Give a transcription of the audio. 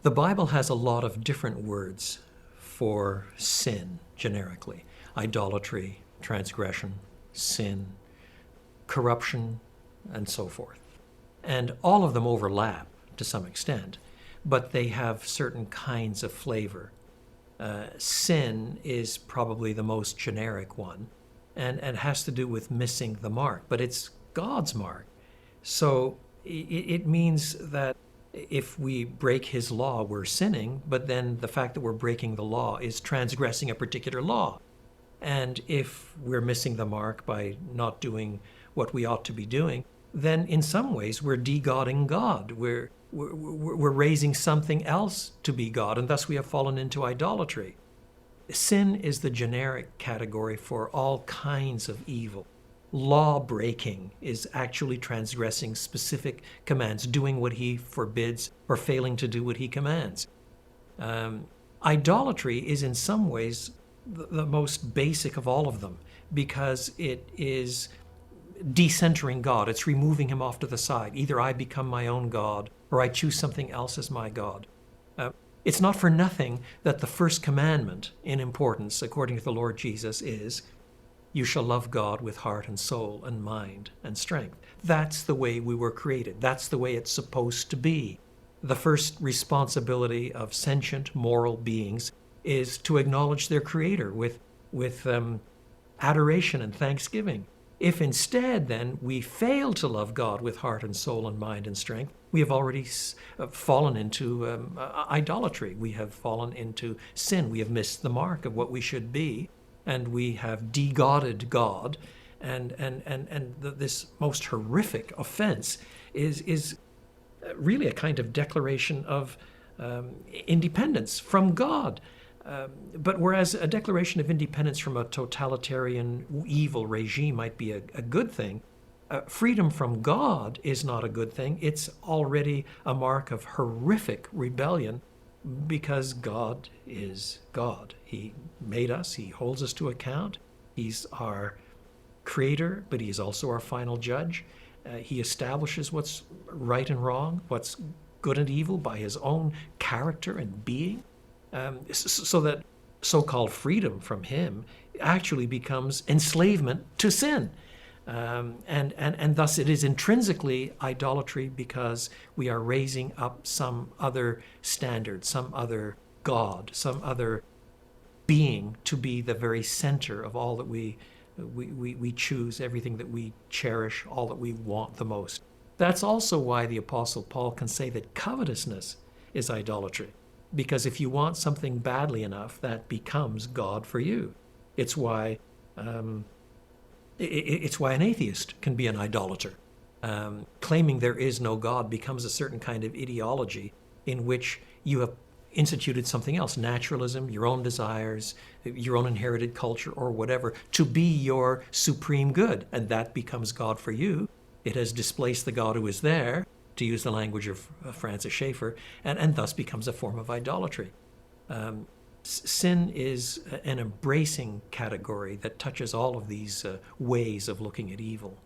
The Bible has a lot of different words for sin, generically. Idolatry, transgression, sin, corruption, and so forth. And all of them overlap to some extent, but they have certain kinds of flavor. Sin is probably the most generic one and has to do with missing the mark, but it's God's mark. So it means that if we break his law, we're sinning, but then the fact that we're breaking the law is transgressing a particular law. And if we're missing the mark by not doing what we ought to be doing, then in some ways we're de-godding God. We're raising something else to be God, and thus we have fallen into idolatry. Sin is the generic category for all kinds of evil. Law breaking is actually transgressing specific commands, doing what he forbids or failing to do what he commands. Idolatry is in some ways the most basic of all of them because it is decentering God. It's removing him off to the side. Either I become my own God or I choose something else as my God. It's not for nothing that the first commandment in importance, according to the Lord Jesus, is you shall love God with heart and soul and mind and strength. That's the way we were created. That's the way it's supposed to be. The first responsibility of sentient moral beings is to acknowledge their Creator with adoration and thanksgiving. If instead, then, we fail to love God with heart and soul and mind and strength, we have already fallen into idolatry. We have fallen into sin. We have missed the mark of what we should be, and we have de-godded God. And this most horrific offense is really a kind of declaration of independence from God. But whereas a declaration of independence from a totalitarian evil regime might be a good thing, freedom from God is not a good thing. It's already a mark of horrific rebellion because God is God. He made us. He holds us to account. He's our creator, but he is also our final judge. He establishes what's right and wrong, what's good and evil by his own character and being. So that so-called freedom from him actually becomes enslavement to sin. And thus it is intrinsically idolatry because we are raising up some other standard, some other God, some other being to be the very center of all that we choose, everything that we cherish, all that we want the most. That's also why the Apostle Paul can say that covetousness is idolatry. Because if you want something badly enough, that becomes God for you. It's why an atheist can be an idolater. Claiming there is no God becomes a certain kind of ideology in which you have instituted something else, naturalism, your own desires, your own inherited culture or whatever, to be your supreme good. And that becomes God for you. It has displaced the God who is there, to use the language of Francis Schaeffer, and thus becomes a form of idolatry. Sin is an embracing category that touches all of these ways of looking at evil.